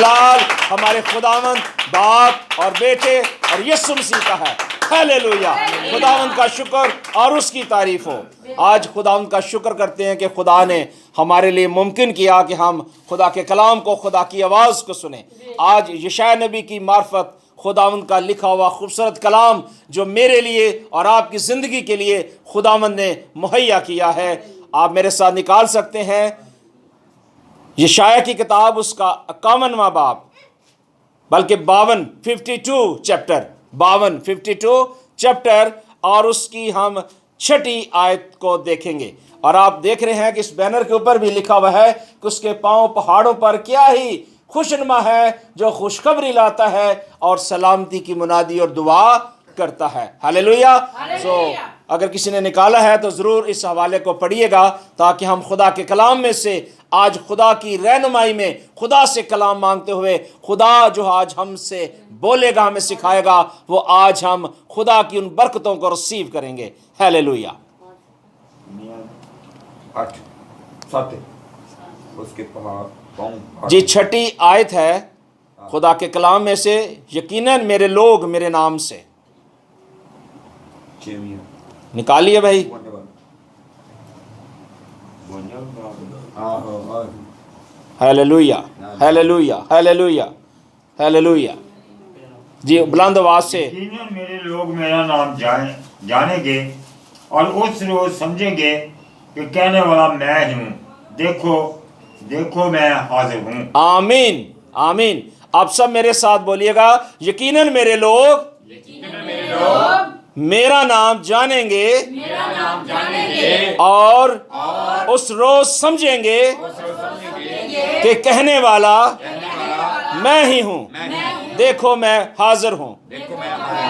جلال ہمارے خداوند باپ اور بیٹے اور یسوع مسیح کا ہے۔ ہیلیلویا، خداوند کا شکر اور اس کی تعریف ہو۔ آج خداوند کا شکر کرتے ہیں کہ خدا نے ہمارے لیے ممکن کیا کہ ہم خدا کے کلام کو، خدا کی آواز کو سنیں۔ آج یشعیاء نبی کی معرفت خداوند کا لکھا ہوا خوبصورت کلام جو میرے لیے اور آپ کی زندگی کے لیے خداوند نے مہیا کیا ہے، آپ میرے ساتھ نکال سکتے ہیں یشعیاء کی کتاب، اس کا 51واں باب، بلکہ 52 چیپٹر اور اس کی ہم 6 آیت کو دیکھیں گے۔ اور آپ دیکھ رہے ہیں کہ اس بینر کے اوپر بھی لکھا ہوا ہے کہ اس کے پاؤں پہاڑوں پر کیا ہی خوشنما ہے، جو خوشخبری لاتا ہے اور سلامتی کی منادی اور دعا کرتا ہے۔ ہیلیلویا۔ اگر کسی نے نکالا ہے تو ضرور اس حوالے کو پڑھیے گا، تاکہ ہم خدا کے کلام میں سے آج خدا کی رہنمائی میں خدا سے کلام مانگتے ہوئے، خدا جو آج ہم سے بولے گا، ہمیں سکھائے گا، وہ آج ہم خدا کی ان برکتوں کو ریسیو کریں گے۔ ہیلیلویا۔ جی 6 آیت ہے خدا کے کلام میں سے، یقیناً میرے لوگ میرے نام سے۔ نکالیے بھائی۔ Hallelujah, hallelujah, hallelujah, hallelujah. جی بلند آواز سے۔ یقیناً میرے لوگ میرا نام جانیں گے اور اس روز سمجھیں گے کہ کہنے والا میں ہوں، دیکھو میں حاضر ہوں۔ آمین، آمین۔ آپ سب میرے ساتھ بولیے گا، یقیناً میرے لوگ میرا نام جانیں گے اور اس روز سمجھیں گے کہ کہنے والا میں ہی ہوں، دیکھو میں حاضر ہوں۔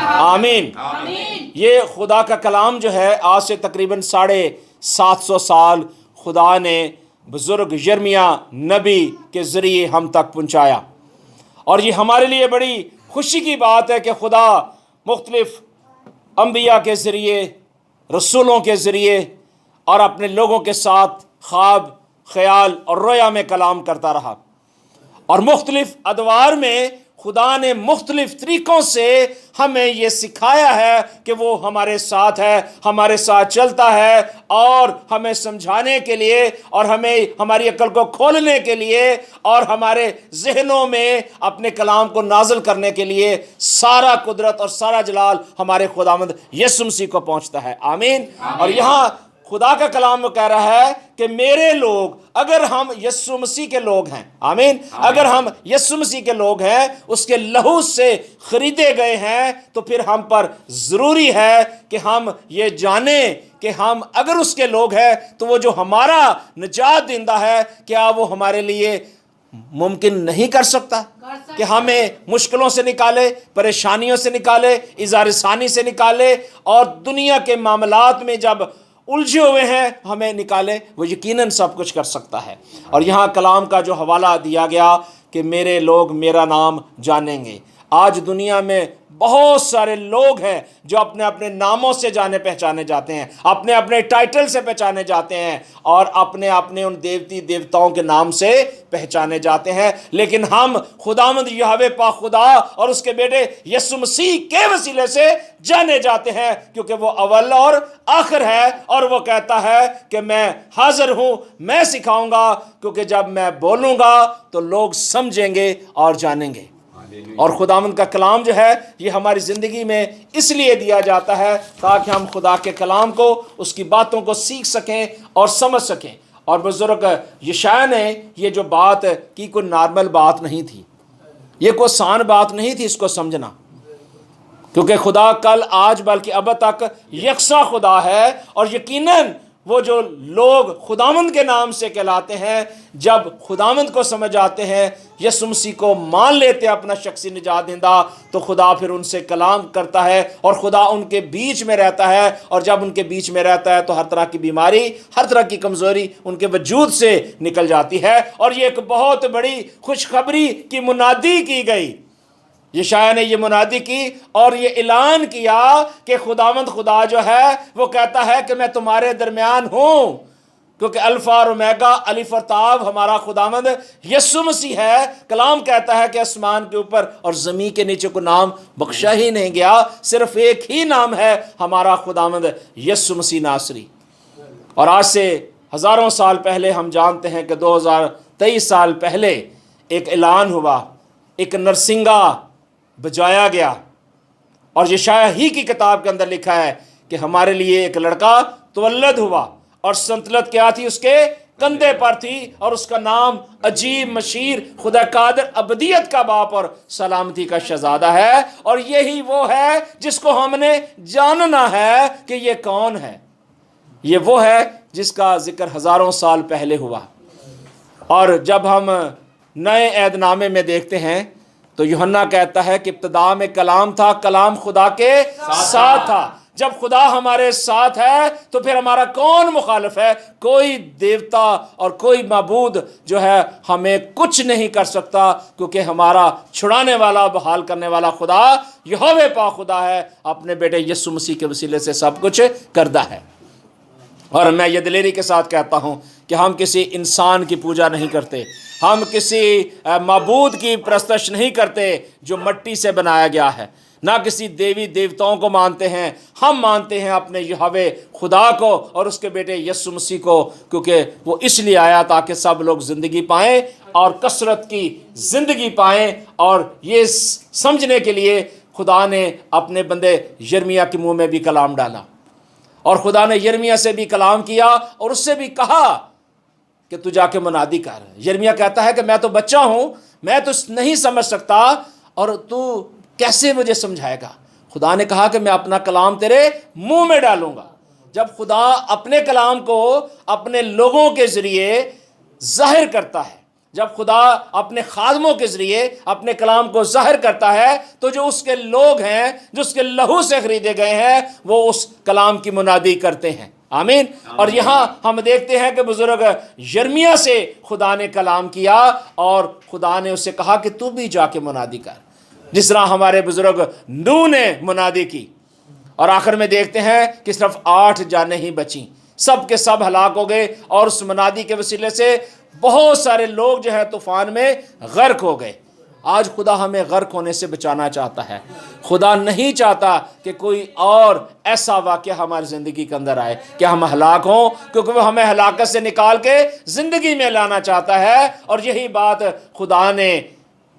آمین۔ یہ خدا کا کلام جو ہے آج سے تقریباً 750 سال خدا نے بزرگ یرمیاء نبی کے ذریعے ہم تک پہنچایا، اور یہ ہمارے لیے بڑی خوشی کی بات ہے کہ خدا مختلف انبیاء کے ذریعے، رسولوں کے ذریعے اور اپنے لوگوں کے ساتھ خواب، خیال اور رویا میں کلام کرتا رہا، اور مختلف ادوار میں خدا نے مختلف طریقوں سے ہمیں یہ سکھایا ہے کہ وہ ہمارے ساتھ ہے، ہمارے ساتھ چلتا ہے، اور ہمیں سمجھانے کے لیے اور ہمیں ہماری عقل کو کھولنے کے لیے اور ہمارے ذہنوں میں اپنے کلام کو نازل کرنے کے لیے سارا قدرت اور سارا جلال ہمارے خداوند یسوع مسیح کو پہنچتا ہے۔ آمین۔ اور یہاں خدا کا کلام وہ کہہ رہا ہے کہ میرے لوگ، اگر ہم یسوع مسیح کے لوگ ہیں، آمین، اگر ہم یسوع مسیح کے لوگ ہیں، اس کے لہو سے خریدے گئے ہیں، تو پھر ہم پر ضروری ہے کہ ہم یہ جانیں کہ ہم اگر اس کے لوگ ہیں تو وہ جو ہمارا نجات دہندہ ہے، کیا وہ ہمارے لیے ممکن نہیں کر سکتا کہ ہمیں مشکلوں سے نکالے، پریشانیوں سے نکالے، اظہار ثانی سے نکالے، اور دنیا کے معاملات میں جب الجھے ہوئے ہیں ہمیں نکالے؟ وہ یقیناً سب کچھ کر سکتا ہے۔ اور یہاں کلام کا جو حوالہ دیا گیا کہ میرے لوگ میرا نام جانیں گے، آج دنیا میں بہت سارے لوگ ہیں جو اپنے اپنے ناموں سے جانے پہچانے جاتے ہیں، اپنے اپنے ٹائٹل سے پہچانے جاتے ہیں، اور اپنے اپنے ان دیوتاؤں کے نام سے پہچانے جاتے ہیں، لیکن ہم خداوند یہوہ پاک خدا اور اس کے بیٹے یسوع مسیح کے وسیلے سے جانے جاتے ہیں، کیونکہ وہ اول اور آخر ہے، اور وہ کہتا ہے کہ میں حاضر ہوں، میں سکھاؤں گا، کیونکہ جب میں بولوں گا تو لوگ سمجھیں گے اور جانیں گے۔ اور خداوند کا کلام جو ہے یہ ہماری زندگی میں اس لیے دیا جاتا ہے تاکہ ہم خدا کے کلام کو، اس کی باتوں کو سیکھ سکیں اور سمجھ سکیں۔ اور بزرگ یشعیاء نے یہ جو بات کی کوئی نارمل بات نہیں تھی، یہ کوئی آسان بات نہیں تھی اس کو سمجھنا، کیونکہ خدا کل آج بلکہ اب تک یکساں خدا ہے، اور یقیناً وہ جو لوگ خداوند کے نام سے کہلاتے ہیں، جب خداوند کو سمجھ آتے ہیں، یسوع مسیح کو مان لیتے ہیں اپنا شخصی نجات دہندہ، تو خدا پھر ان سے کلام کرتا ہے، اور خدا ان کے بیچ میں رہتا ہے، اور جب ان کے بیچ میں رہتا ہے تو ہر طرح کی بیماری، ہر طرح کی کمزوری ان کے وجود سے نکل جاتی ہے، اور یہ ایک بہت بڑی خوشخبری کی منادی کی گئی۔ یشعیاء نے یہ منادی کی اور یہ اعلان کیا کہ خداوند خدا جو ہے وہ کہتا ہے کہ میں تمہارے درمیان ہوں، क्योंकि अल्फा और ओमेगा, अलिफ और ताव हमारा खुदावंद यीशु मसीह है। कलाम कहता है कि आसमान के ऊपर और ज़मीन के नीचे को नाम बख्शा ही नहीं गया, सिर्फ एक ही नाम है, हमारा खुदावंद यीशु मसीह नासरी। और आज से हज़ारों साल पहले हम जानते हैं कि 2023 साल पहले एक ऐलान हुआ, एक नरसिंगा बजाया गया, और यशायाह ही की किताब के अंदर लिखा है कि हमारे लिए एक लड़का तवल्लद हुआ और संतलत क्या थी, उसके कंधे पर थी, और उसका नाम अजीब, मशीर, खुदा कादिर, अबदियत का बाप और सलामती का शहजादा है। और यही वो है जिसको हमने जानना है कि ये कौन है। ये वो है जिसका जिक्र हज़ारों साल पहले हुआ। और जब हम नए ऐदनामे में देखते हैं तो यूहन्ना कहता है कि इब्तिदा में कलाम था, कलाम खुदा के साथ था। जब खुदा हमारे साथ है तो फिर हमारा कौन मुखालिफ है? कोई देवता और कोई माबूद जो है हमें कुछ नहीं कर सकता, क्योंकि हमारा छुड़ाने वाला, बहाल करने वाला खुदा यहोवे पाक खुदा है, अपने बेटे यीशु मसीह के वसीले से सब कुछ करता है। और मैं ये दिलेरी के साथ कहता हूँ कि हम किसी इंसान की पूजा नहीं करते, हम किसी माबूद की प्रस्तश नहीं करते जो मट्टी से बनाया गया है, ना किसी देवी देवताओं को मानते हैं। हम मानते हैं अपने यहोवे खुदा को और उसके बेटे यीशु मसीह को, क्योंकि वो इसलिए आया ताकि सब लोग ज़िंदगी पाएँ और कसरत की ज़िंदगी पाएँ। और ये समझने के लिए खुदा ने अपने बंदे यिर्मयाह के मुंह में भी कलाम डाला, और खुदा ने यिर्मयाह से भी कलाम किया और उससे भी कहा कि तू जाके मुनादी कर। यिर्मयाह कहता है कि मैं तो बच्चा हूँ, मैं तो नहीं समझ सकता, और तू कैसे मुझे समझाएगा? खुदा ने कहा कि मैं अपना कलाम तेरे मुंह में डालूंगा। जब खुदा अपने कलाम को अपने लोगों के ज़रिए ज़ाहिर करता है, जब खुदा अपने खादमों के ज़रिए अपने कलाम को ज़ाहिर करता है, तो जो उसके लोग हैं, जो उसके लहू से ख़रीदे गए हैं, वो उस कलाम की मुनादी करते हैं। आमीन। और यहाँ हम देखते हैं कि बुजुर्ग यिर्मयाह से खुदा ने कलाम किया और खुदा ने उससे कहा कि तू भी जाके मुनादी कर, जिस तरह हमारे बुजुर्ग नूह ने मुनादी की। और आखिर में देखते हैं कि सिर्फ 8 जानें ही बची, सब के सब हलाक हो गए, और उस मुनादी के वसीले से बहुत सारे लोग जो है तूफान में गर्क हो गए। आज खुदा हमें गर्क होने से बचाना चाहता है। खुदा नहीं चाहता कि कोई और ऐसा वाक़या हमारी ज़िंदगी के अंदर आए कि हम हलाक हों, क्योंकि वो हमें हलाकत से निकाल के ज़िंदगी में लाना चाहता है। और यही बात खुदा ने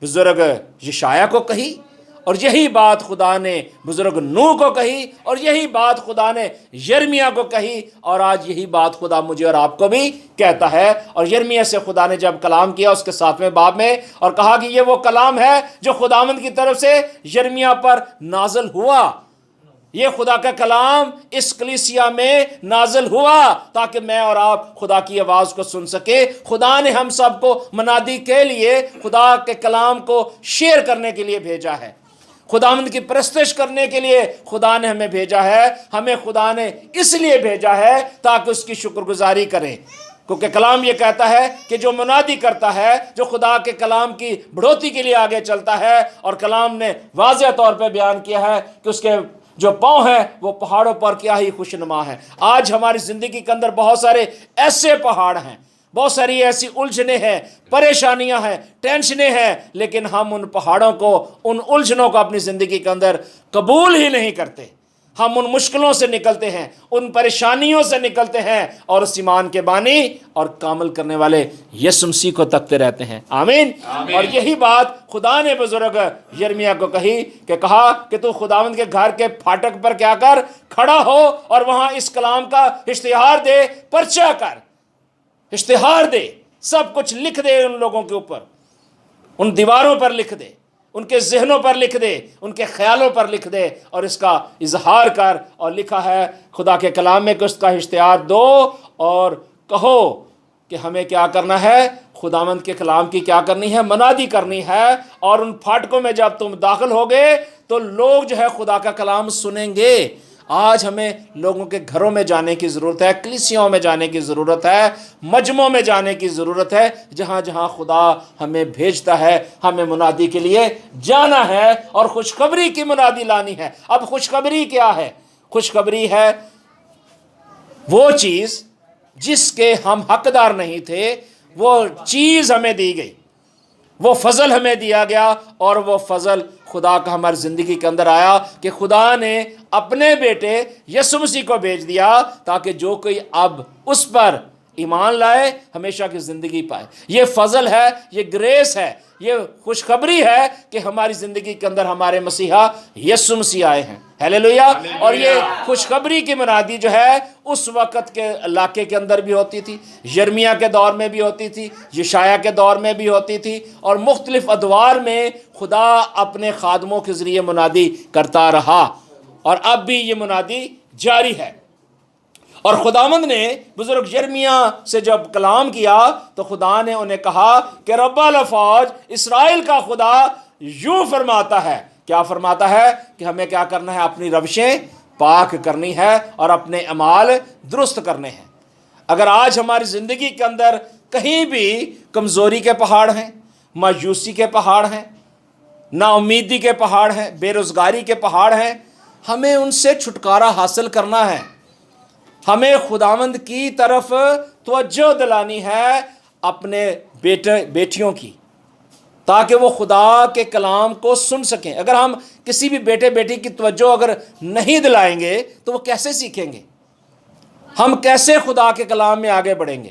बुजुर्ग यशायाह को कही, और यही बात खुदा ने बुजुर्ग नूह को कही, और यही बात खुदा ने यिर्मयाह को कही, और आज यही बात खुदा मुझे और आपको भी कहता है। और यिर्मयाह से खुदा ने जब कलाम किया उसके 7वें बाब में, और कहा कि ये वो कलाम है जो खुदावंद की तरफ से यिर्मयाह पर नाज़िल हुआ। ये खुदा का कलाम इस कलीसिया में नाज़िल हुआ ताकि मैं और आप खुदा की आवाज़ को सुन सके। खुदा ने हम सबको मुनादी के लिए, खुदा के कलाम को शेयर करने के लिए भेजा है, खुदावंद की परस्तिश करने के लिए खुदा ने हमें भेजा है। हमें खुदा ने इसलिए भेजा है ताकि उसकी शुक्रगुजारी करें, क्योंकि कलाम ये कहता है कि जो मुनादी करता है, जो खुदा के कलाम की बढ़ोतरी के लिए आगे चलता है। और कलाम ने वाज़ेह तौर पे बयान किया है कि उसके जो पाँव हैं वो पहाड़ों पर क्या ही खुशनुमा है। आज हमारी ज़िंदगी के अंदर बहुत सारे ऐसे पहाड़ हैं, बहुत सारी ऐसी उलझने हैं, परेशानियां हैं, टेंशनें हैं, लेकिन हम उन पहाड़ों को, उन उलझनों को अपनी ज़िंदगी के अंदर कबूल ही नहीं करते। हम उन मुश्किलों से निकलते हैं, उन परेशानियों से निकलते हैं, और उस ईमान के बानी और कामल करने वाले यीशु मसीह को तकते रहते हैं। आमीन। और यही बात खुदा ने बुजुर्ग यिर्मयाह को कही कि कहा कि तू खुदावंद के घर के फाटक पर क्या कर, खड़ा हो, और वहाँ इस कलाम का इश्तिहार दे, पर्चा कर, इश्तिहार दे, सब कुछ लिख दे उन लोगों के ऊपर, उन दीवारों पर लिख दे, उनके जहनों पर लिख दे, उनके ख्यालों पर लिख दे, और इसका इजहार कर। और लिखा है खुदा के कलाम में कि उसका इश्तिहार दो और कहो कि हमें क्या करना है, खुदावंद के कलाम की क्या करनी है, मुनादी करनी है। और उन फाटकों में जब तुम दाखिल होगे तो लोग जो है खुदा का कलाम सुनेंगे। आज हमें लोगों के घरों में जाने की ज़रूरत है, कलीसियाओं में जाने की ज़रूरत है, मजमों में जाने की ज़रूरत है, जहाँ जहाँ खुदा हमें भेजता है हमें मुनादी के लिए जाना है और खुशखबरी की मुनादी लानी है। अब खुशखबरी क्या है? खुशखबरी है वो चीज़ جس کے ہم حقدار نہیں تھے، وہ چیز ہمیں دی گئی، وہ فضل ہمیں دیا گیا، اور وہ فضل خدا کا ہماری زندگی کے اندر آیا کہ خدا نے اپنے بیٹے یسوع مسیح کو بھیج دیا تاکہ جو کوئی اب اس پر ایمان لائے ہمیشہ کی زندگی پائے۔ یہ فضل ہے، یہ گریس ہے، یہ خوشخبری ہے کہ ہماری زندگی کے اندر ہمارے مسیحا یسوع مسیح آئے ہیں۔ ہیلیلویا۔ اور یہ خوشخبری کی منادی جو ہے اس وقت کے علاقے کے اندر بھی ہوتی تھی، یرمیہ کے دور میں بھی ہوتی تھی، یشعیاہ کے دور میں بھی ہوتی تھی، اور مختلف ادوار میں خدا اپنے خادموں کے ذریعے منادی کرتا رہا، اور اب بھی یہ منادی جاری ہے۔ اور خداوند نے بزرگ یرمیہ سے جب کلام کیا تو خدا نے انہیں کہا کہ رب الافواج اسرائیل کا خدا یوں فرماتا ہے۔ کیا فرماتا ہے؟ کہ ہمیں کیا کرنا ہے؟ اپنی روشیں پاک کرنی ہے اور اپنے اعمال درست کرنے ہیں۔ اگر آج ہماری زندگی کے اندر کہیں بھی کمزوری کے پہاڑ ہیں، مایوسی کے پہاڑ ہیں، نا امیدی کے پہاڑ ہیں، بے روزگاری کے پہاڑ ہیں، ہمیں ان سے چھٹکارا حاصل کرنا ہے۔ ہمیں خداوند کی طرف توجہ دلانی ہے اپنے بیٹیوں کی، تاکہ وہ خدا کے کلام کو سن سکیں۔ اگر ہم کسی بھی بیٹے بیٹی کی توجہ اگر نہیں دلائیں گے تو وہ کیسے سیکھیں گے؟ ہم کیسے خدا کے کلام میں آگے بڑھیں گے؟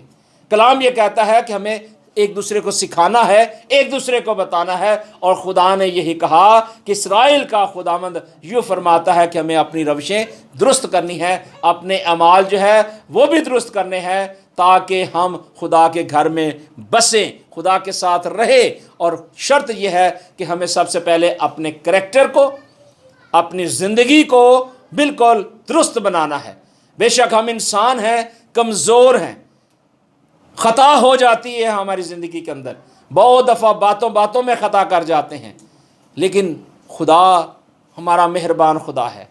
کلام یہ کہتا ہے کہ ہمیں ایک دوسرے کو سکھانا ہے، ایک دوسرے کو بتانا ہے، اور خدا نے یہی کہا کہ اسرائیل کا خداوند یوں فرماتا ہے کہ ہمیں اپنی روشیں درست کرنی ہے، اپنے اعمال جو ہے وہ بھی درست کرنے ہیں، تاکہ ہم خدا کے گھر میں بسیں، خدا کے ساتھ رہے۔ اور شرط یہ ہے کہ ہمیں سب سے پہلے اپنے کریکٹر کو، اپنی زندگی کو بالکل درست بنانا ہے۔ بے شک ہم انسان ہیں، کمزور ہیں، خطا ہو جاتی ہے ہماری زندگی کے اندر، بہت دفعہ باتوں میں خطا کر جاتے ہیں، لیکن خدا ہمارا مہربان خدا ہے،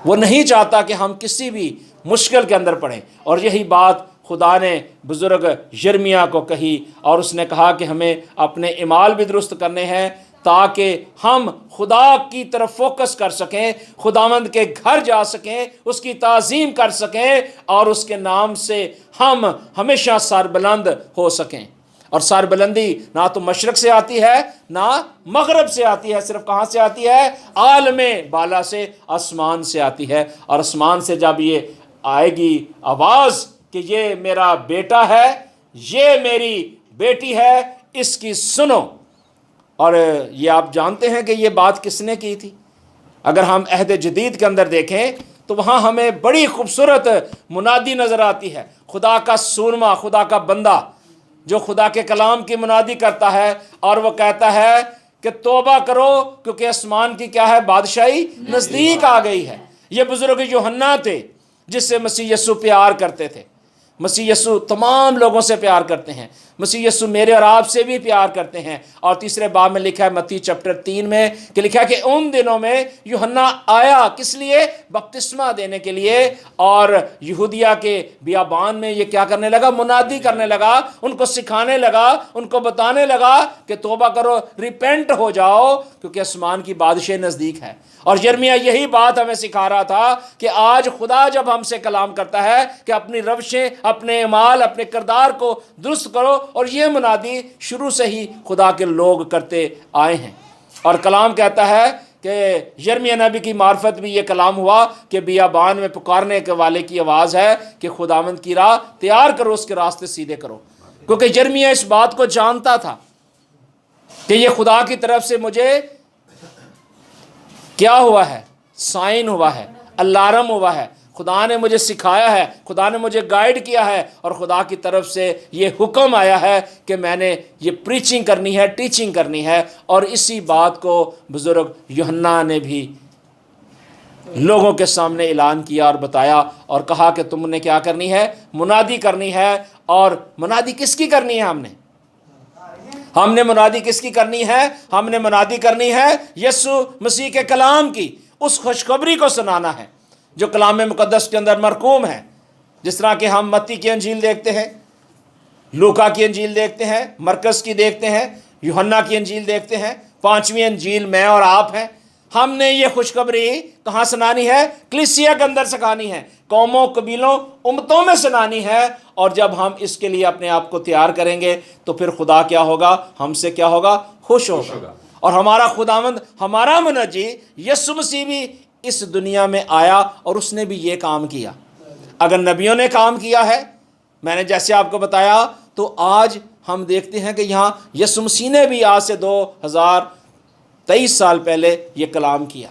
وہ نہیں چاہتا کہ ہم کسی بھی مشکل کے اندر پڑیں۔ اور یہی بات خدا نے بزرگ یرمیہ کو کہی، اور اس نے کہا کہ ہمیں اپنے اعمال بھی درست کرنے ہیں تاکہ ہم خدا کی طرف فوکس کر سکیں، خداوند کے گھر جا سکیں، اس کی تعظیم کر سکیں، اور اس کے نام سے ہم ہمیشہ سربلند ہو سکیں۔ اور سربلندی نہ تو مشرق سے آتی ہے نہ مغرب سے آتی ہے، صرف کہاں سے آتی ہے؟ عالم بالا سے، آسمان سے آتی ہے۔ اور آسمان سے جب یہ آئے گی آواز کہ یہ میرا بیٹا ہے، یہ میری بیٹی ہے، اس کی سنو۔ اور یہ آپ جانتے ہیں کہ یہ بات کس نے کی تھی؟ اگر ہم عہد جدید کے اندر دیکھیں تو وہاں ہمیں بڑی خوبصورت منادی نظر آتی ہے۔ خدا کا سورما، خدا کا بندہ جو خدا کے کلام کی منادی کرتا ہے، اور وہ کہتا ہے کہ توبہ کرو کیونکہ آسمان کی کیا ہے؟ بادشاہی نزدیک آ گئی ہے۔ یہ بزرگ یوحنا تھے جس سے مسیح یسوع پیار کرتے تھے۔ مسیح یسوع تمام لوگوں سے پیار کرتے ہیں، مسیح یسوع میرے اور آپ سے بھی پیار کرتے ہیں۔ اور تیسرے باب میں لکھا ہے متی چپٹر 3 میں کہ لکھا ہے کہ ان دنوں میں یوحنا آیا کس لیے؟ بپتسمہ دینے کے لیے، اور یہودیہ کے بیابان میں یہ کیا کرنے لگا؟ منادی کرنے لگا، ان کو سکھانے لگا، ان کو بتانے لگا کہ توبہ کرو، ریپینٹ ہو جاؤ کیونکہ آسمان کی بادشاہی نزدیک ہے۔ اور یرمیہ یہی بات ہمیں سکھا رہا تھا کہ آج خدا جب ہم سے کلام کرتا ہے کہ اپنی روشیں، اپنے اعمال، اپنے کردار کو درست کرو، اور یہ منادی شروع سے ہی خدا کے لوگ کرتے آئے ہیں۔ اور کلام کہتا ہے کہ یرمیہ نبی کی معرفت بھی یہ کلام ہوا کہ بیابان میں پکارنے کے والے کی آواز ہے کہ خداوند کی راہ تیار کرو، اس کے راستے سیدھے کرو۔ کیونکہ یرمیہ اس بات کو جانتا تھا کہ یہ خدا کی طرف سے مجھے کیا ہوا ہے؟ سائن ہوا ہے، الارم ہوا ہے، خدا نے مجھے سکھایا ہے، خدا نے مجھے گائیڈ کیا ہے، اور خدا کی طرف سے یہ حکم آیا ہے کہ میں نے یہ پریچنگ کرنی ہے، ٹیچنگ کرنی ہے۔ اور اسی بات کو بزرگ یوحنا نے بھی لوگوں کے سامنے اعلان کیا اور بتایا، اور کہا کہ تم نے کیا کرنی ہے؟ منادی کرنی ہے۔ اور منادی کس کی کرنی ہے؟ ہم نے منادی کس کی کرنی ہے؟ ہم نے منادی کرنی ہے یسوع مسیح کے کلام کی، اس خوشخبری کو سنانا ہے جو کلام مقدس کے اندر مرقوم ہے۔ جس طرح کہ ہم متی کی انجیل دیکھتے ہیں، لوکا کی انجیل دیکھتے ہیں، مرکز کی دیکھتے ہیں، یوحنا کی انجیل دیکھتے ہیں، 5ویں انجیل میں اور آپ ہیں۔ हमने ये खुशखबरी कहाँ सुनानी है? कलीसिया के अंदर सिखानी है, कौमों, कबीलों, उम्मतों में सुनानी है। और जब हम इसके लिए अपने आप को तैयार करेंगे तो फिर खुदा क्या होगा? हमसे क्या होगा? खुश होगा। और हमारा खुदावंद, हमारा मुनज्जी यीशु मसीह भी इस दुनिया में आया और उसने भी ये काम किया। अगर नबियों ने काम किया है, मैंने जैसे आपको बताया, तो आज हम देखते हैं कि यहाँ यीशु मसीह ने भी आज से 2023 साल पहले ये कलाम किया।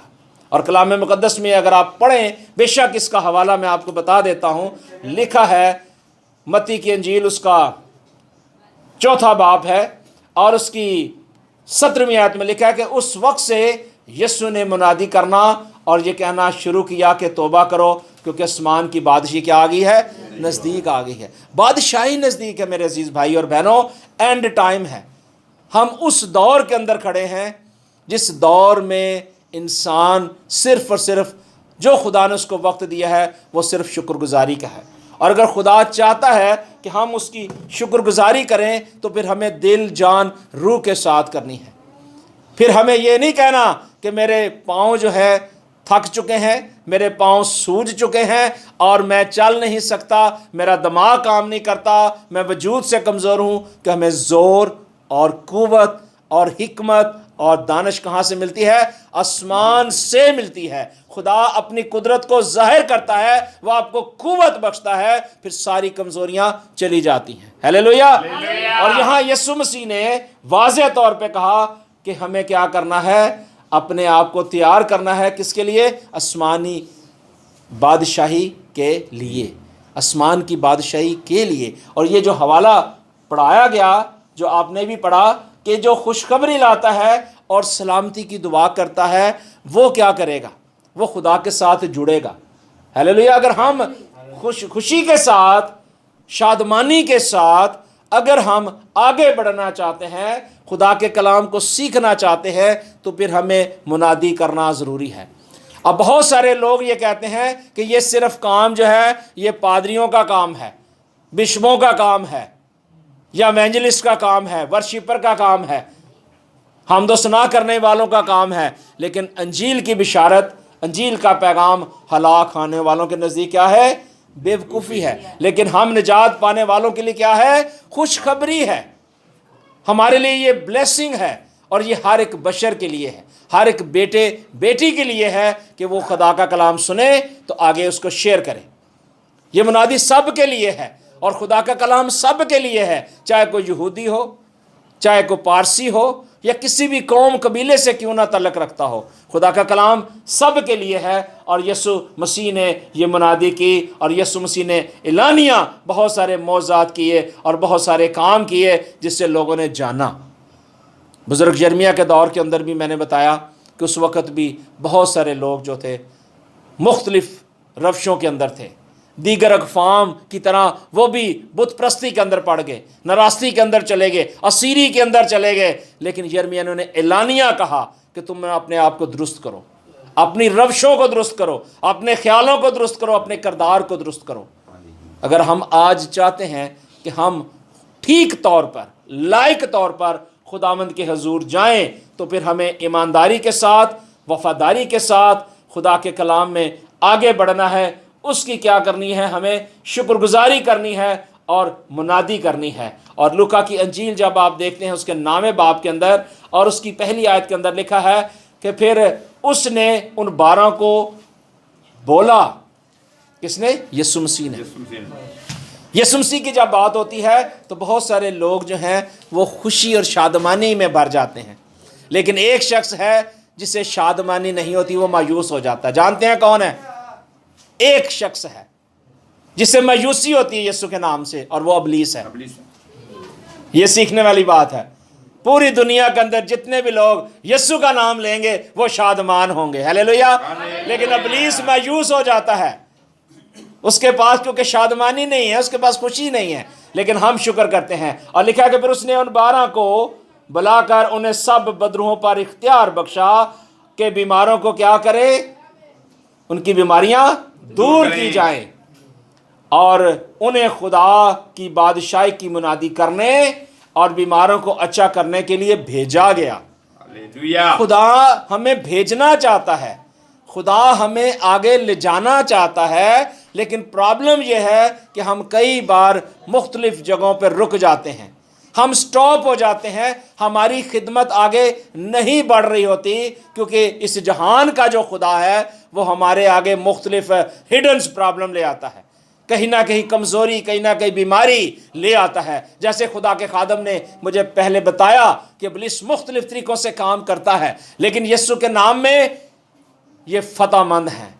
और कलाम मुक़द्दस में अगर आप पढ़ें, बेशक इसका हवाला मैं आपको बता देता हूँ, लिखा है मत्ती की अंजील उसका 4 बाब है और उसकी 17वीं आयत में लिखा है कि उस वक्त से यीशु ने मुनादी करना और ये कहना शुरू किया कि तौबा करो, क्योंकि आसमान की बादशाही क्या आ गई है? नज़दीक आ गई है। बादशाही नज़दीक है मेरे अजीज़ भाई और बहनों, एंड टाइम है। हम उस दौर के अंदर खड़े हैं जिस दौर में इंसान सिर्फ़ और सिर्फ जो खुदा ने उसको वक्त दिया है वो सिर्फ शुक्रगुजारी का है। और अगर खुदा चाहता है कि हम उसकी शुक्रगुजारी करें तो फिर हमें दिल, जान, रूह के साथ करनी है। फिर हमें ये नहीं कहना कि मेरे पाँव जो है थक चुके हैं, मेरे पाँव सूज चुके हैं और मैं चल नहीं सकता, मेरा दिमाग काम नहीं करता, मैं वजूद से कमज़ोर हूँ। कि हमें ज़ोर और क़ुव्वत और हिकमत और दानिश कहाँ से मिलती है? आसमान से मिलती है। खुदा अपनी कुदरत को ज़ाहिर करता है, वह आपको क़ुव्वत बख्शता है, फिर सारी कमज़ोरियाँ चली जाती हैं। हालेलुया। और यहाँ यीशु मसीह ने वाज़ेह तौर पे कहा कि हमें क्या करना है? अपने आप को तैयार करना है। किसके लिए? आसमानी बादशाही के लिए, आसमान की बादशाही के लिए। और ये जो हवाला पढ़ाया गया, जो आपने भी पढ़ा, कि जो खुशखबरी लाता है और सलामती की दुआ करता है, वो क्या करेगा? वो खुदा के साथ जुड़ेगा। हालेलुया। अगर हम खुशी के साथ, शादमानी के साथ अगर हम आगे बढ़ना चाहते हैं, खुदा के कलाम को सीखना चाहते हैं, तो फिर हमें मुनादी करना ज़रूरी है। अब बहुत सारे लोग ये कहते हैं कि ये सिर्फ काम जो है ये पादरियों का काम है, बिशपों का काम है, या एवेंजलिस्ट का काम है, वर्शिपर का काम है, हमदो सना करने वालों का काम है। लेकिन अंजील की बिशारत, अंजील का पैगाम हलाक खाने वालों के नज़दीक क्या है? बेवकूफ़ी है। लेकिन हम निजात पाने वालों के लिए क्या है? खुशखबरी है। हमारे लिए ये ब्लेसिंग है और ये हर एक बशर के लिए है, हर एक बेटे बेटी के लिए है कि वो खुदा का कलाम सुने तो आगे उसको शेयर करें। ये मुनादी सब के लिए है और खुदा का कलाम सब के लिए है, चाहे कोई यहूदी हो, चाहे कोई पारसी हो, या किसी भी कौम कबीले से क्यों ना तल्लक रखता हो। खुदा का कलाम सब के लिए है। और यीशु मसीह ने ये मुनादी की और यीशु मसीह ने एलानिया बहुत सारे मौज़ात किए और बहुत सारे काम किए जिससे लोगों ने जाना। बुज़ुर्ग यिर्मयाह के दौर के अंदर भी मैंने बताया कि उस वक़्त भी बहुत सारे लोग जो थे मुख्तलिफ़ रवशों के अंदर थे, दीगर अक़वाम की तरह वो भी बुत प्रस्ती के अंदर पड़ गए, नरास्ती के अंदर चले गए, असीरी के अंदर चले गए। लेकिन यिर्मयाह ने एलानिया कहा कि तुम अपने आप को दुरुस्त करो, अपनी रवशों को दुरुस्त करो, अपने ख्यालों को दुरुस्त करो, अपने किरदार को दुरुस्त करो। अगर हम आज चाहते हैं कि हम ठीक तौर पर, लायक तौर पर खुदावंद के हजूर जाएं, तो फिर हमें ईमानदारी के साथ, वफादारी के साथ खुदा के कलाम में आगे बढ़ना है। उसकी क्या करनी है? हमें शुक्रगुजारी करनी है और मुनादी करनी है। और लूका की अंजील जब आप देखते हैं उसके 9वें बाब के अंदर और उसकी पहली आयत के अंदर लिखा है कि फिर उसने उन 12 को बोला। किसने? यीशु मसीह ने। यीशु मसीह की जब बात होती है तो बहुत सारे लोग जो हैं वो खुशी और शादमानी में भर जाते हैं। लेकिन एक शख्स है जिसे शादमानी नहीं होती, वो मायूस हो जाता है। जानते हैं कौन है? एक शख्स है जिसे मायूसी होती है यीशु के नाम से, और वो इब्लीस है। ये सीखने वाली बात है। पूरी दुनिया के अंदर जितने भी लोग यीशु का नाम लेंगे वो शादमान होंगे। हालेलुया। लेकिन इब्लीस मायूस हो जाता है, उसके पास क्योंकि शादमानी नहीं है, उसके पास खुशी नहीं है। लेकिन हम शुक्र करते हैं। और लिखा है कि फिर उसने उन 12 को बुलाकर उन्हें सब बदरूहों पर इख्तियार बख्शा कि बीमारों को क्या करे? उनकी बीमारियां दूर की जाएं और उन्हें खुदा की बादशाही की मुनादी करने और बीमारों को अच्छा करने के लिए भेजा गया। हालेलुया। खुदा हमें भेजना चाहता है, खुदा हमें आगे ले जाना चाहता है, लेकिन प्रॉब्लम यह है कि हम कई बार मुख्तलिफ जगहों पर रुक जाते हैं, हम स्टॉप हो जाते हैं, हमारी खिदमत आगे नहीं बढ़ रही होती, क्योंकि इस जहान का जो खुदा है वो हमारे आगे मुख्तलिफ हिडन प्रॉब्लम ले आता है, कहीं ना कहीं कमज़ोरी, कहीं ना कहीं बीमारी ले आता है। जैसे खुदा के खादम ने मुझे पहले बताया कि इब्लीस मुख्तलिफ तरीक़ों से काम करता है, लेकिन यीशु के नाम में ये फ़तहमंद है,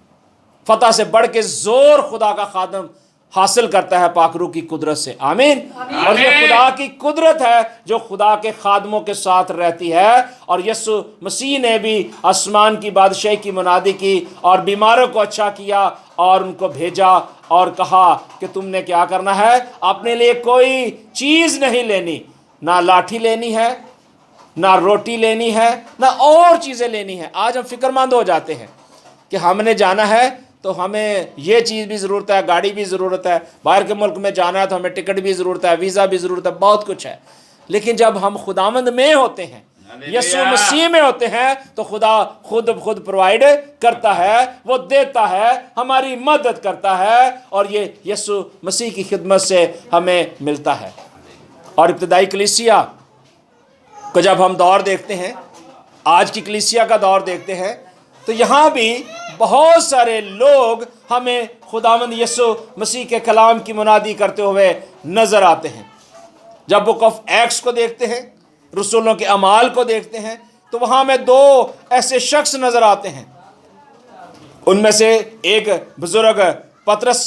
फ़तह से बढ़ के ज़ोर खुदा का खादम हासिल करता है पाकरू की कुदरत से। आमीन। और ये खुदा की कुदरत है जो खुदा के खादमों के साथ रहती है। और यीशु मसीह ने भी आसमान की बादशाही की मुनादी की और बीमारों को अच्छा किया और उनको भेजा और कहा कि तुमने क्या करना है, अपने लिए कोई चीज़ नहीं लेनी, ना लाठी लेनी है, ना रोटी लेनी है, ना और चीज़ें लेनी है। आज हम फिक्रमंद हो जाते हैं कि हमने जाना है तो हमें ये चीज़ भी ज़रूरत है, गाड़ी भी ज़रूरत है, बाहर के मुल्क में जाना है तो हमें टिकट भी ज़रूरत है, वीज़ा भी ज़रूरत है, बहुत कुछ है। लेकिन जब हम खुदावंद में होते हैं, यीशु मसीह में होते हैं, तो खुदा खुद प्रोवाइड करता है, वो देता है, हमारी मदद करता है, और ये यीशु मसीह की खिदमत से हमें मिलता है। और इब्तदाई कलीसिया को जब हम दौर देखते हैं, आज की कलीसिया का दौर देखते हैं, तो यहाँ भी बहुत सारे लोग हमें खुदावंद यीशु मसीह के कलाम की मुनादी करते हुए नज़र आते हैं। जब बुक ऑफ एक्ट्स को देखते हैं, रसूलों के अमाल को देखते हैं, तो वहाँ में दो ऐसे शख्स नज़र आते हैं। उनमें से एक बुजुर्ग पतरस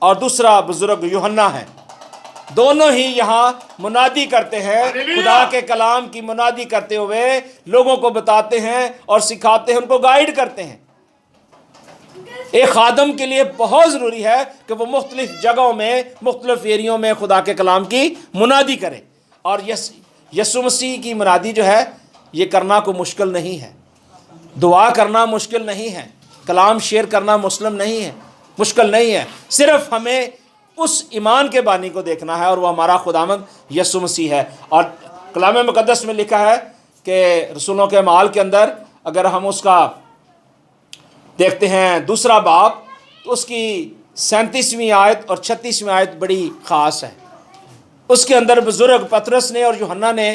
और दूसरा बुजुर्ग यूहन्ना है। दोनों ही यहाँ मुनादी करते हैं, खुदा के कलाम की मुनादी करते हुए लोगों को बताते हैं और सिखाते हैं, उनको गाइड करते हैं। एक खादम के लिए बहुत ज़रूरी है कि वो मुख्तलिफ जगहों में, मुख्तलिफ एरियों में खुदा के कलाम की मुनादी करे। और यीशु मसीह की मुनादी जो है, ये करना कोई मुश्किल नहीं है, दुआ करना मुश्किल नहीं है, कलाम शेयर करना मुश्किल नहीं है। सिर्फ हमें उस ईमान के बानी को देखना है, और वो हमारा खुदावंद यीशु मसीह है। और कलाम मुक़द्दस में लिखा है कि रसूलों के अमाल के अंदर अगर हम उसका देखते हैं दूसरा बाब, तो उसकी 37वीं आयत और 36वीं आयत बड़ी ख़ास है। उसके अंदर बुजुर्ग पतरस ने और यूहन्ना ने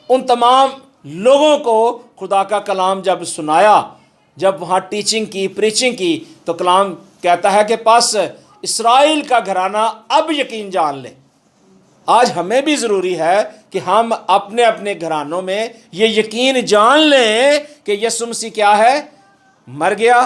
उन तमाम लोगों को खुदा का कलाम जब सुनाया, जब वहाँ टीचिंग की, प्रीचिंग की, तो कलाम कहता है कि पास इस्राएल का घराना अब यकीन जान ले। आज हमें भी ज़रूरी है कि हम अपने अपने घरानों में ये यकीन जान लें कि यीशु मसीह क्या है, मर गया,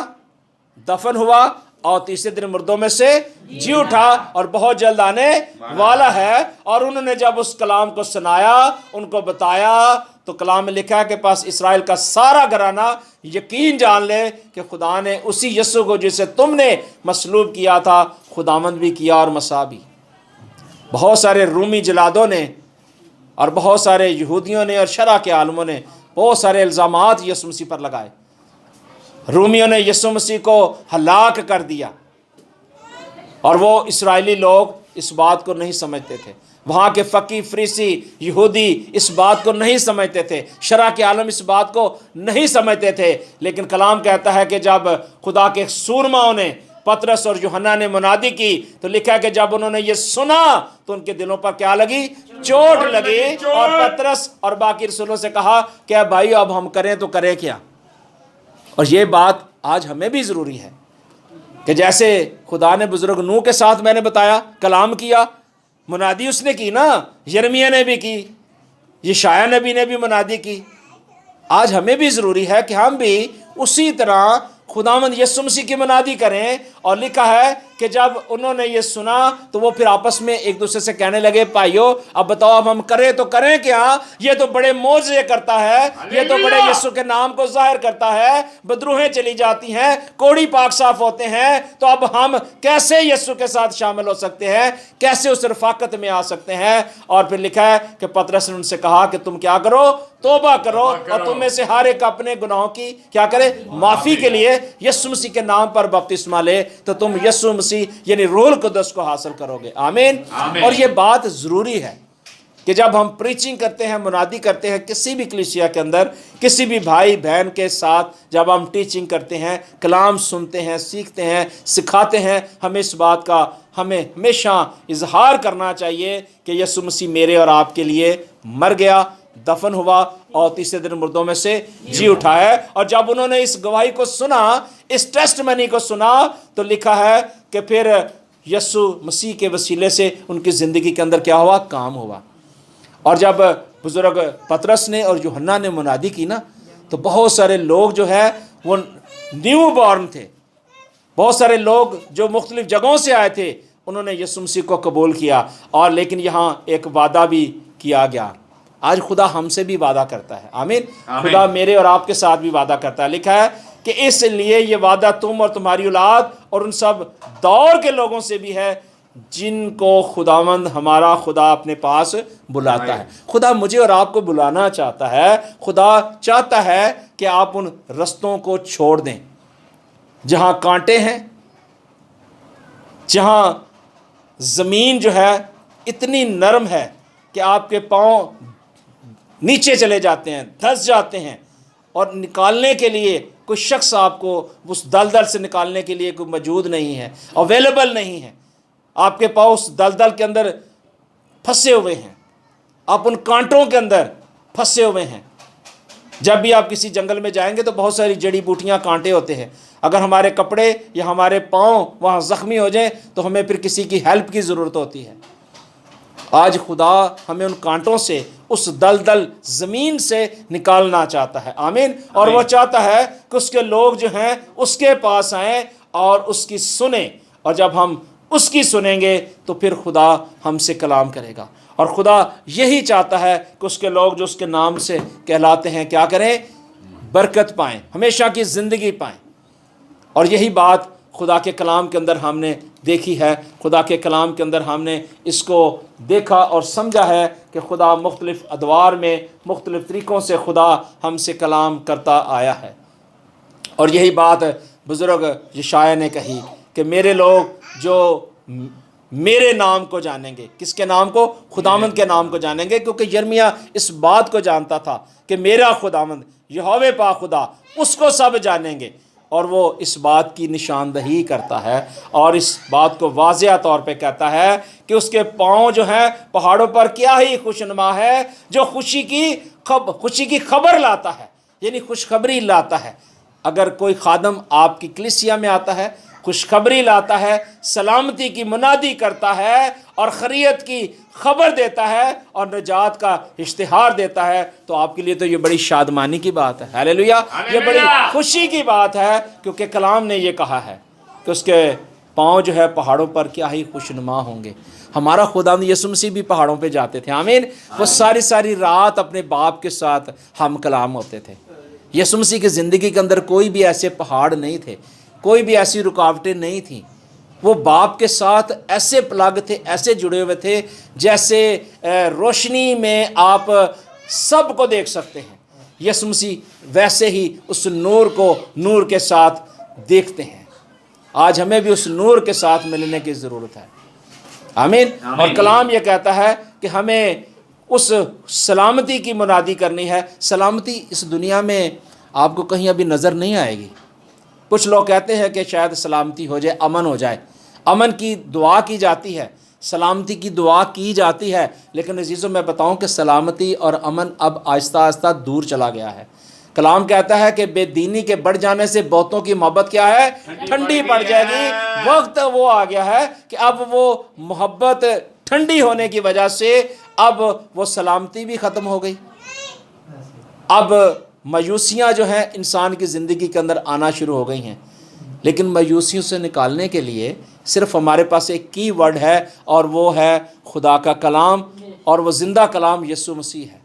दफन हुआ और तीसरे दिन मुर्दों में से जी उठा और बहुत जल्द आने वाला है। और उन्होंने जब उस कलाम को सुनाया, उनको बताया, तो कलाम में लिखा है कि पास इस्राएल का सारा घराना यकीन जान ले कि खुदा ने उसी यीशु को जिसे तुमने मसलूब किया था, खुदावंद भी किया और मसीह भी। बहुत सारे रूमी जलादों ने और बहुत सारे यहूदियों ने और शरअ के आलमों ने बहुत सारे इल्ज़ामात यीशु मसीह पर लगाए। रूमियों ने यीशु मसीह को हलाक कर दिया, और वो इस्राएली लोग इस बात को नहीं समझते थे। वहाँ के फ़कीह, फरीसी, यहूदी इस बात को नहीं समझते थे, शरअ के आलम इस बात को नहीं समझते थे। लेकिन कलाम कहता है कि जब खुदा के सूरमाओं ने, पतरस और यूहन्ना ने मुनादी की, तो लिखा है कि जब उन्होंने ये सुना तो उनके दिलों पर क्या लगी, चोट लगी। और पतरस और बाकी रसूलों से कहा कि भाई अब हम करें तो करें क्या। और ये बात आज हमें भी ज़रूरी है कि जैसे खुदा ने बुजुर्ग नूह के साथ मैंने बताया, कलाम किया, मुनादी उसने की ना, यिर्मयाह ने भी की, यशायाह नबी ने भी मुनादी की। आज हमें भी ज़रूरी है कि हम भी उसी तरह खुदावंद यीशु मसीह की मुनादी करें। और लिखा है कि जब उन्होंने ये सुना तो वो फिर आपस में एक दूसरे से कहने लगे, भाइयों अब बताओ अब हम करें तो करें क्या, ये तो बड़े मौजे करता है, ये तो बड़े यीशु के नाम को जाहिर करता है, बदरूहें चली जाती हैं, कोड़ी पाक साफ होते हैं, तो अब हम कैसे यीशु के साथ शामिल हो सकते हैं, कैसे उस रफाकत में आ सकते हैं। और फिर लिखा है कि पतरस ने उनसे कहा कि तुम क्या करो, तौबा करो, और तुम में से हर एक अपने गुनाहों की क्या करे, माफ़ी के लिए यीशु मसीह के नाम पर बपतिस्मा ले, तो तुम यीशु मसीह यानी रूहुल कुद्दस को हासिल करोगे। आमीन। और ये बात ज़रूरी है کہ جب ہم پریچنگ کرتے ہیں، منادی کرتے ہیں کسی بھی کلیسیا کے اندر، کسی بھی بھائی بہن کے ساتھ جب ہم ٹیچنگ کرتے ہیں، کلام سنتے ہیں، سیکھتے ہیں، سکھاتے ہیں، ہمیں اس بات کا ہمیں ہمیشہ اظہار کرنا چاہیے کہ یسوع مسیح میرے اور آپ کے لیے مر گیا، دفن ہوا اور تیسرے دن مردوں میں سے جی اٹھا ہے۔ اور جب انہوں نے اس گواہی کو سنا، اس ٹیسٹ منی کو سنا، تو لکھا ہے کہ پھر یسوع مسیح کے وسیلے سے ان کی زندگی کے اندر کیا ہوا؟ کام ہوا۔ اور جب بزرگ پطرس نے اور یوحنا نے منادی کی نا، تو بہت سارے لوگ جو ہے وہ نیو بورن تھے، بہت سارے لوگ جو مختلف جگہوں سے آئے تھے، انہوں نے یسوع مسیح کو قبول کیا۔ اور لیکن یہاں ایک وعدہ بھی کیا گیا۔ آج خدا ہم سے بھی وعدہ کرتا ہے، آمین۔ خدا میرے اور آپ کے ساتھ بھی وعدہ کرتا ہے۔ لکھا ہے کہ اس لیے یہ وعدہ تم اور تمہاری اولاد اور ان سب دور کے لوگوں سے بھی ہے جن کو خداوند ہمارا خدا اپنے پاس بلاتا ہے۔ خدا مجھے اور آپ کو بلانا چاہتا ہے۔ خدا چاہتا ہے کہ آپ ان رستوں کو چھوڑ دیں جہاں کانٹے ہیں، جہاں زمین جو ہے اتنی نرم ہے کہ آپ کے پاؤں نیچے چلے جاتے ہیں، دھس جاتے ہیں، اور نکالنے کے لیے کوئی شخص آپ کو اس دلدل سے نکالنے کے لیے کوئی موجود نہیں ہے، اویلیبل نہیں ہے۔ آپ کے پاؤں اس دلدل کے اندر پھنسے ہوئے ہیں، آپ ان کانٹوں کے اندر پھنسے ہوئے ہیں۔ جب بھی آپ کسی جنگل میں جائیں گے تو بہت ساری جڑی بوٹیاں، کانٹے ہوتے ہیں۔ اگر ہمارے کپڑے یا ہمارے پاؤں وہاں زخمی ہو جائیں تو ہمیں پھر کسی کی ہیلپ کی ضرورت ہوتی ہے۔ آج خدا ہمیں ان کانٹوں سے، اس دلدل زمین سے نکالنا چاہتا ہے، آمین۔ اور وہ چاہتا ہے کہ اس کے لوگ جو ہیں اس کے پاس آئیں اور اس کی سنیں، اور جب ہم اس کی سنیں گے تو پھر خدا ہم سے کلام کرے گا۔ اور خدا یہی چاہتا ہے کہ اس کے لوگ جو اس کے نام سے کہلاتے ہیں کیا کریں؟ برکت پائیں، ہمیشہ کی زندگی پائیں۔ اور یہی بات خدا کے کلام کے اندر ہم نے دیکھی ہے، خدا کے کلام کے اندر ہم نے اس کو دیکھا اور سمجھا ہے کہ خدا مختلف ادوار میں، مختلف طریقوں سے خدا ہم سے کلام کرتا آیا ہے۔ اور یہی بات بزرگ یشعیاہ نے کہی کہ میرے لوگ جو میرے نام کو جانیں گے، کس کے نام کو؟ خداوند کے نام کو جانیں گے، کیونکہ یرمیہ اس بات کو جانتا تھا کہ میرا خداوند یہوہ پاک خدا، اس کو سب جانیں گے۔ اور وہ اس بات کی نشاندہی کرتا ہے اور اس بات کو واضح طور پہ کہتا ہے کہ اس کے پاؤں جو ہیں پہاڑوں پر کیا ہی خوشنما ہے، جو خوشی کی خبر لاتا ہے، یعنی خوشخبری لاتا ہے۔ اگر کوئی خادم آپ کی کلیسیا میں آتا ہے، خوشخبری لاتا ہے، سلامتی کی منادی کرتا ہے اور خیریت کی خبر دیتا ہے اور نجات کا اشتہار دیتا ہے، تو آپ کے لیے تو یہ بڑی شادمانی کی بات ہے، ہاللیلویہ، یہ بڑی خوشی کی بات ہے، کیونکہ کلام نے یہ کہا ہے کہ اس کے پاؤں جو ہے پہاڑوں پر کیا ہی خوشنما ہوں گے۔ ہمارا خدا یسوع مسیح بھی پہاڑوں پہ جاتے تھے، آمین۔ وہ ساری رات اپنے باپ کے ساتھ ہم کلام ہوتے تھے۔ یسوع مسیح کی زندگی کے اندر کوئی بھی ایسے پہاڑ نہیں تھے، کوئی بھی ایسی رکاوٹیں نہیں تھیں۔ وہ باپ کے ساتھ ایسے پلگ تھے، ایسے جڑے ہوئے تھے جیسے روشنی میں آپ سب کو دیکھ سکتے ہیں۔ یسوع مسیح ویسے ہی اس نور کو نور کے ساتھ دیکھتے ہیں۔ آج ہمیں بھی اس نور کے ساتھ ملنے کی ضرورت ہے، آمین۔ اور کلام یہ کہتا ہے کہ ہمیں اس سلامتی کی منادی کرنی ہے۔ سلامتی اس دنیا میں آپ کو کہیں ابھی نظر نہیں آئے گی۔ کچھ لوگ کہتے ہیں کہ شاید سلامتی ہو جائے، امن ہو جائے، امن کی دعا کی جاتی ہے، سلامتی کی دعا کی جاتی ہے، لیکن عزیزوں میں بتاؤں کہ سلامتی اور امن اب آہستہ آہستہ دور چلا گیا ہے۔ کلام کہتا ہے کہ بے دینی کے بڑھ جانے سے بہتوں کی محبت کیا ہے؟ ٹھنڈی پڑ جائے گی۔ وقت وہ آ گیا ہے کہ اب وہ محبت ٹھنڈی ہونے کی وجہ سے اب وہ سلامتی بھی ختم ہو گئی۔ اب مایوسیاں جو ہیں انسان کی زندگی کے اندر آنا شروع ہو گئی ہیں، لیکن مایوسیوں سے نکالنے کے لیے صرف ہمارے پاس ایک کی ورڈ ہے، اور وہ ہے خدا کا کلام، اور وہ زندہ کلام یسوع مسیح ہے۔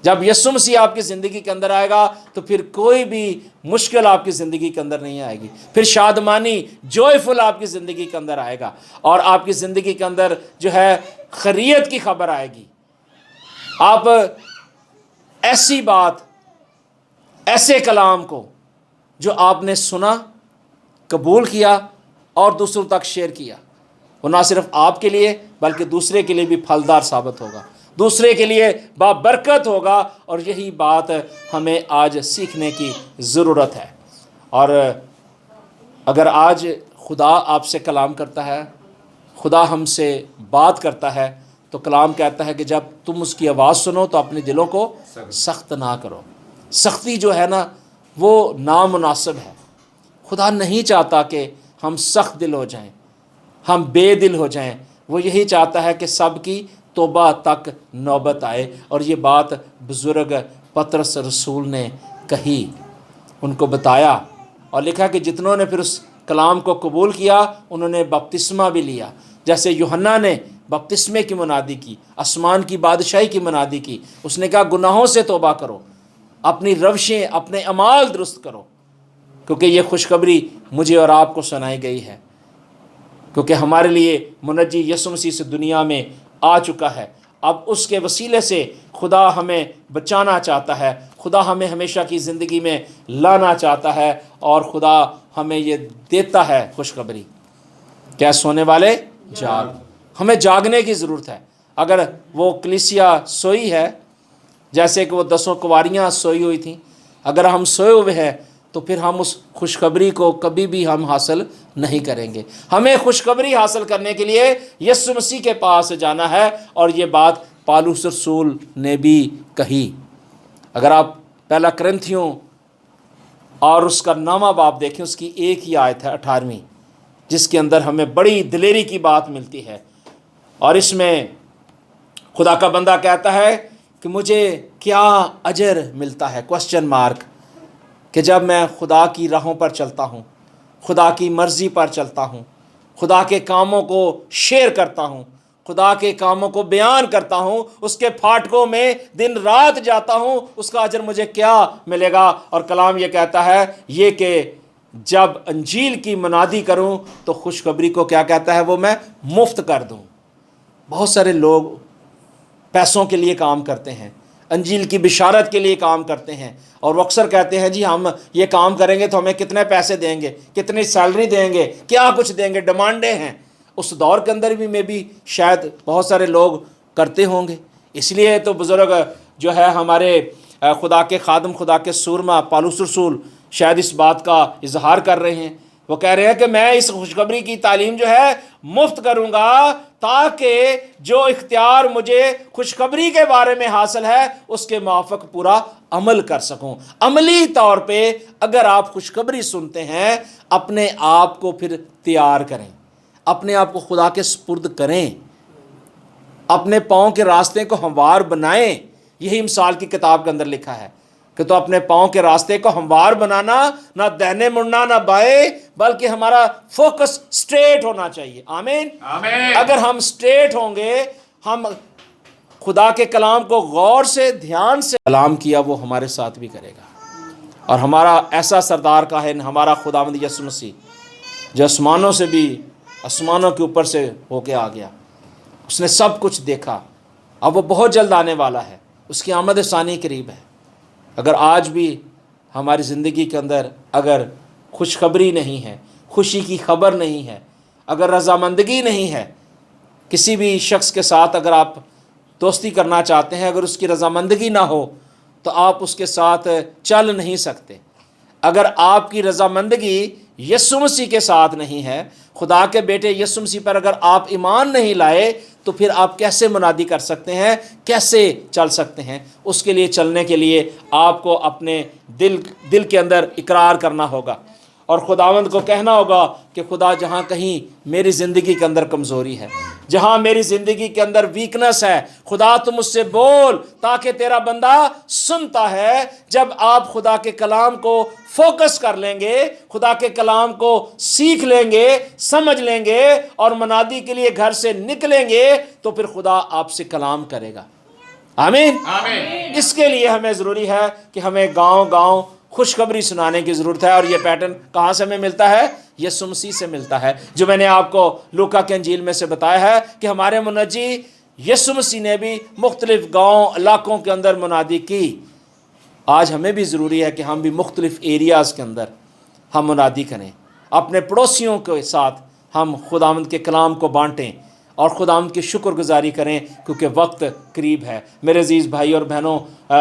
جب یسوع مسیح آپ کی زندگی کے اندر آئے گا تو پھر کوئی بھی مشکل آپ کی زندگی کے اندر نہیں آئے گی، پھر شادمانی، جوائفل آپ کی زندگی کے اندر آئے گا، اور آپ کی زندگی کے اندر جو ہے خیریت کی خبر آئے گی۔ آپ ایسی بات، ایسے کلام کو جو آپ نے سنا، قبول کیا اور دوسروں تک شیئر کیا، وہ نہ صرف آپ کے لیے بلکہ دوسرے کے لیے بھی پھلدار ثابت ہوگا۔ دوسرے کے لیے بابرکت ہوگا، اور یہی بات ہمیں آج سیکھنے کی ضرورت ہے۔ اور اگر آج خدا آپ سے کلام کرتا ہے، خدا ہم سے بات کرتا ہے، تو کلام کہتا ہے کہ جب تم اس کی آواز سنو تو اپنے دلوں کو سخت نہ کرو۔ سختی جو ہے نا وہ نامناسب ہے۔ خدا نہیں چاہتا کہ ہم سخت دل ہو جائیں، ہم بے دل ہو جائیں۔ وہ یہی چاہتا ہے کہ سب کی توبہ تک نوبت آئے، اور یہ بات بزرگ پطرس رسول نے کہی، ان کو بتایا، اور لکھا کہ جتنوں نے پھر اس کلام کو قبول کیا انہوں نے بپتسمہ بھی لیا۔ جیسے یوحنا نے بپتسمے کی منادی کی، آسمان کی بادشاہی کی منادی کی، اس نے کہا گناہوں سے توبہ کرو، اپنی روشیں اپنے اعمال درست کرو، کیونکہ یہ خوشخبری مجھے اور آپ کو سنائی گئی ہے، کیونکہ ہمارے لیے منجی یسوع مسیح سے دنیا میں آ چکا ہے۔ اب اس کے وسیلے سے خدا ہمیں بچانا چاہتا ہے، خدا ہمیں ہمیشہ کی زندگی میں لانا چاہتا ہے، اور خدا ہمیں یہ دیتا ہے خوشخبری، کیا سونے والے جاگ۔ ہمیں جاگنے کی ضرورت ہے۔ اگر وہ کلیسیا سوئی ہے، جیسے کہ وہ 10 کنواریاں سوئی ہوئی تھیں، اگر ہم سوئے ہوئے ہیں تو پھر ہم اس خوشخبری کو کبھی بھی ہم حاصل نہیں کریں گے۔ ہمیں خوشخبری حاصل کرنے کے لیے یسوع مسیح کے پاس جانا ہے، اور یہ بات پالوس رسول نے بھی کہی۔ اگر آپ پہلا کرنتھیوں اور اس کا 9واں باب دیکھیں، اس کی ایک ہی آیت ہے 18ویں، جس کے اندر ہمیں بڑی دلیری کی بات ملتی ہے، اور اس میں خدا کا بندہ کہتا ہے کہ مجھے کیا اجر ملتا ہے، کوسچن مارک، کہ جب میں خدا کی راہوں پر چلتا ہوں، خدا کی مرضی پر چلتا ہوں، خدا کے کاموں کو شیئر کرتا ہوں، خدا کے کاموں کو بیان کرتا ہوں، اس کے پھاٹکوں میں دن رات جاتا ہوں، اس کا اجر مجھے کیا ملے گا؟ اور کلام یہ کہتا ہے یہ کہ جب انجیل کی منادی کروں تو خوشخبری کو کیا کہتا ہے؟ وہ میں مفت کر دوں۔ بہت سارے لوگ پیسوں کے لیے کام کرتے ہیں، انجیل کی بشارت کے لیے کام کرتے ہیں، اور وہ اکثر کہتے ہیں جی ہم یہ کام کریں گے تو ہمیں کتنے پیسے دیں گے، کتنی سیلری دیں گے، کیا کچھ دیں گے، ڈیمانڈیں ہیں۔ اس دور کے اندر بھی شاید بہت سارے لوگ کرتے ہوں گے۔ اس لیے تو بزرگ جو ہے ہمارے خدا کے خادم، خدا کے سورما پالوس رسول شاید اس بات کا اظہار کر رہے ہیں۔ وہ کہہ رہے ہیں کہ میں اس خوشخبری کی تعلیم جو ہے مفت کروں گا، تاکہ جو اختیار مجھے خوشخبری کے بارے میں حاصل ہے اس کے موافق پورا عمل کر سکوں۔ عملی طور پہ اگر آپ خوشخبری سنتے ہیں، اپنے آپ کو پھر تیار کریں، اپنے آپ کو خدا کے سپرد کریں، اپنے پاؤں کے راستے کو ہموار بنائیں۔ یہی مثال کی کتاب کے اندر لکھا ہے کہ تو اپنے پاؤں کے راستے کو ہموار بنانا، نہ دہنے مڑنا نہ بائیں، بلکہ ہمارا فوکس سٹریٹ ہونا چاہیے۔ آمین۔ اگر ہم سٹریٹ ہوں گے، ہم خدا کے کلام کو غور سے دھیان سے کلام کیا، وہ ہمارے ساتھ بھی کرے گا۔ اور ہمارا ایسا سردار کا ہے ہمارا خداوند یسوع مسیح، جو آسمانوں سے بھی، آسمانوں کے اوپر سے ہو کے آ گیا، اس نے سب کچھ دیکھا، اب وہ بہت جلد آنے والا ہے، اس کی آمد ثانی قریب ہے۔ اگر آج بھی ہماری زندگی کے اندر اگر خوشخبری نہیں ہے، خوشی کی خبر نہیں ہے، اگر رضامندگی نہیں ہے، کسی بھی شخص کے ساتھ اگر آپ دوستی کرنا چاہتے ہیں، اگر اس کی رضامندگی نہ ہو تو آپ اس کے ساتھ چل نہیں سکتے۔ اگر آپ کی رضامندگی یسوع مسیح کے ساتھ نہیں ہے، خدا کے بیٹے یسوع مسیح پر اگر آپ ایمان نہیں لائے، تو پھر آپ کیسے منادی کر سکتے ہیں، کیسے چل سکتے ہیں؟ اس کے لیے چلنے کے لیے آپ کو اپنے دل کے اندر اقرار کرنا ہوگا، اور خداوند کو کہنا ہوگا کہ خدا جہاں کہیں میری زندگی کے اندر کمزوری ہے، جہاں میری زندگی کے اندر ویکنس ہے، خدا تم اس سے بول، تاکہ تیرا بندہ سنتا ہے۔ جب آپ خدا کے کلام کو فوکس کر لیں گے، خدا کے کلام کو سیکھ لیں گے، سمجھ لیں گے، اور منادی کے لیے گھر سے نکلیں گے، تو پھر خدا آپ سے کلام کرے گا۔ آمین۔ اس کے لیے ہمیں ضروری ہے کہ ہمیں گاؤں گاؤں خوشخبری سنانے کی ضرورت ہے، اور یہ پیٹرن کہاں سے ہمیں ملتا ہے؟ یسوع مسیح سے ملتا ہے، جو میں نے آپ کو لوکا کے انجیل میں سے بتایا ہے کہ ہمارے منجی یسوع مسیح نے بھی مختلف گاؤں علاقوں کے اندر منادی کی۔ آج ہمیں بھی ضروری ہے کہ ہم بھی مختلف ایریاز کے اندر ہم منادی کریں، اپنے پڑوسیوں کے ساتھ ہم خداوند کے کلام کو بانٹیں، اور खुदावंद की शुक्रगुजारी करें क्योंकि वक्त करीब है। मेरे अजीज़ भाई और बहनों,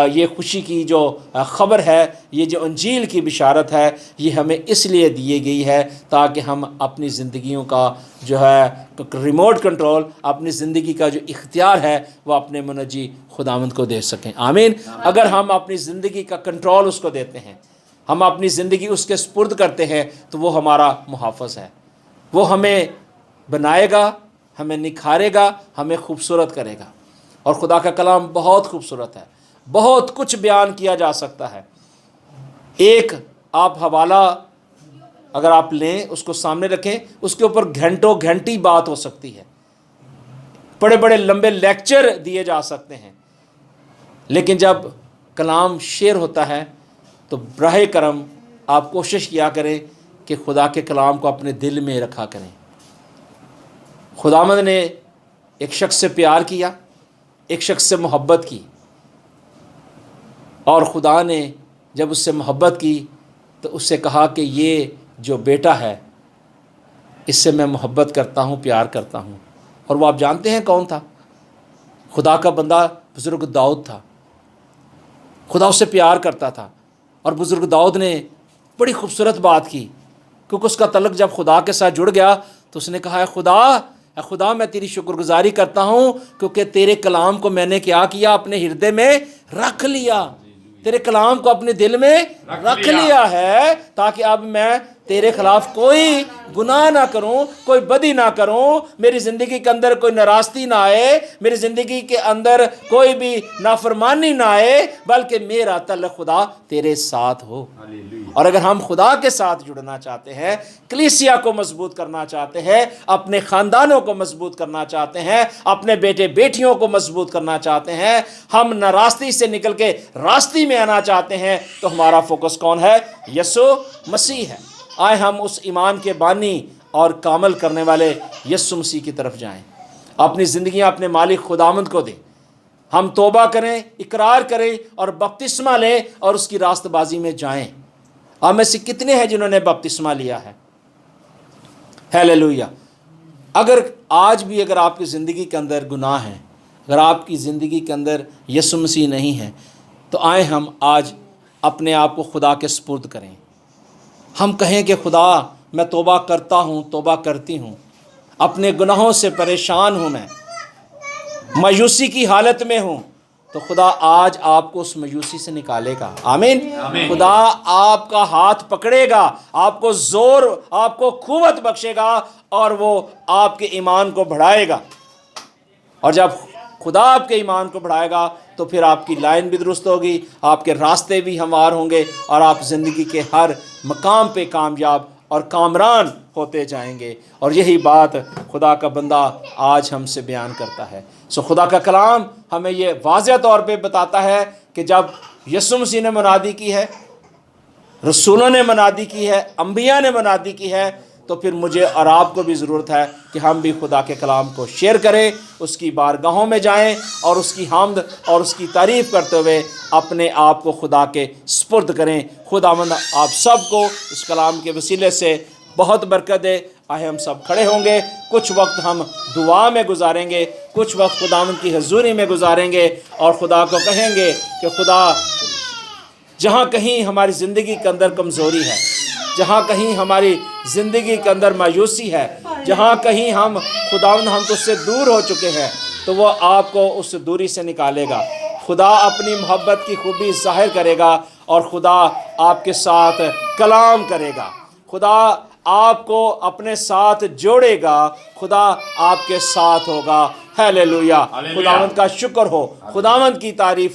ये खुशी की जो ख़बर है, ये जो अंजील की बिशारत है, ये हमें इसलिए दी गई है ताकि हम अपनी ज़िंदगियों का जो है रिमोट कंट्रोल, अपनी ज़िंदगी का जो इख्तियार है वो अपने मुनज्जी खुदावंद को दे सकें। आमीन। अगर हम अपनी ज़िंदगी का कंट्रोल उसको देते हैं, हम अपनी ज़िंदगी उसके सुपुर्द करते हैं, तो वो हमारा मुहाफ़िज़ है। वो हमें बनाएगा, हमें निखारेगा, हमें खूबसूरत करेगा। और खुदा का कलाम बहुत खूबसूरत है, बहुत कुछ बयान किया जा सकता है। एक आप हवाला अगर आप लें, उसको सामने रखें, उसके ऊपर घंटों घंटी बात हो सकती है, बड़े बड़े लंबे लेक्चर दिए जा सकते हैं। लेकिन जब कलाम शेर होता है तो बराह करम आप कोशिश किया करें कि खुदा के कलाम को अपने दिल में रखा करें। खुदावंद ने एक शख्स से प्यार किया, एक शख्स से मोहब्बत की, और खुदा ने जब उससे मोहब्बत की तो उससे कहा कि ये जो बेटा है, इससे मैं मोहब्बत करता हूँ, प्यार करता हूँ। और वो आप जानते हैं कौन था? खुदा का बंदा बुज़ुर्ग दाऊद था। खुदा उससे प्यार करता था। और बुज़ुर्ग दाऊद ने बड़ी खूबसूरत बात की, क्योंकि उसका तल्लुक़ जब खुदा के साथ जुड़ गया तो उसने कहा, खुदा मैं तेरी शुक्रगुजारी करता हूँ क्योंकि तेरे कलाम को मैंने क्या किया, अपने हृदय में रख लिया। तेरे कलाम को अपने दिल में रख लिया है ताकि अब मैं तेरे खिलाफ कोई गुनाह ना करूं, कोई बदी ना करूं, मेरी ज़िंदगी के अंदर कोई नाराज़गी ना आए, मेरी ज़िंदगी के अंदर कोई भी नाफरमानी ना आए, बल्कि मेरा तल्लुक़ खुदा तेरे साथ हो। और अगर हम खुदा के साथ जुड़ना चाहते हैं, कलीसिया को मजबूत करना चाहते हैं, अपने ख़ानदानों को मजबूत करना चाहते हैं, अपने बेटे बेटियों को मजबूत करना चाहते हैं, हम नाराज़गी से निकल के रास्ते में आना चाहते हैं, तो हमारा फोकस कौन है? यीशु मसीह है। आए हम उस ईमान के बानी और कामल करने वाले यीशु मसीह की तरफ जाएं, अपनी ज़िंदगियां अपने मालिक खुदावंद को दें। हम तौबा करें, इकरार करें और बपतिस्मा लें और उसकी रास्तबाजी में जाएं। आप में से कितने हैं जिन्होंने बपतिस्मा लिया है? हालेलुया। अगर आज भी अगर आपकी ज़िंदगी के अंदर गुनाह है, अगर आपकी ज़िंदगी के अंदर यीशु मसीह नहीं है, तो आए हम आज अपने आप को खुदा के सुपुर्द करें। हम कहें कि खुदा मैं तौबा करता हूँ, तौबा करती हूँ, अपने गुनाहों से परेशान हूँ, मैं मायूसी की हालत में हूँ, तो खुदा आज आपको उस मायूसी से निकालेगा। आमीन। खुदा आपका हाथ पकड़ेगा, आपको जोर, आपको कुव्वत बख्शेगा और वो आपके ईमान को बढ़ाएगा। और जब खुदा आपके ईमान को बढ़ाएगा तो फिर आपकी लाइन भी दुरुस्त होगी, आपके रास्ते भी हमवार होंगे और आप ज़िंदगी के हर मकाम पे कामयाब और कामरान होते जाएंगे। और यही बात खुदा का बंदा आज हमसे बयान करता है। सो खुदा का कलाम हमें ये वाज़ेह तौर पे बताता है कि जब यीशु मसीह ने मुनादी की है, रसूलों ने मुनादी की है, अंबिया ने मुनादी की है, तो फिर मुझे और आपको भी ज़रूरत है कि हम भी खुदा के कलाम को शेयर करें, उसकी बारगाहों में जाएं और उसकी हामद और उसकी तारीफ़ करते हुए अपने आप को खुदा के सुपुर्द करें। खुदावंद आप सबको इस कलाम के वसीले से बहुत बरकत दे। आए हम सब खड़े होंगे, कुछ वक्त हम दुआ में गुजारेंगे, कुछ वक्त खुदावंद की हजूरी में गुजारेंगे और खुदा को कहेंगे कि खुदा जहाँ कहीं हमारी ज़िंदगी के अंदर कमज़ोरी है, जहाँ कहीं हमारी ज़िंदगी के अंदर मायूसी है, जहाँ कहीं हम खुदावंद हम तो उससे दूर हो चुके हैं, तो वो आपको उस दूरी से निकालेगा। खुदा अपनी मोहब्बत की खूबी ज़ाहिर करेगा और खुदा आपके साथ कलाम करेगा, खुदा आपको अपने साथ जोड़ेगा, खुदा आपके साथ होगा। हालेलुया। खुदावंद का शुक्र हो, खुदावंद की तारीफ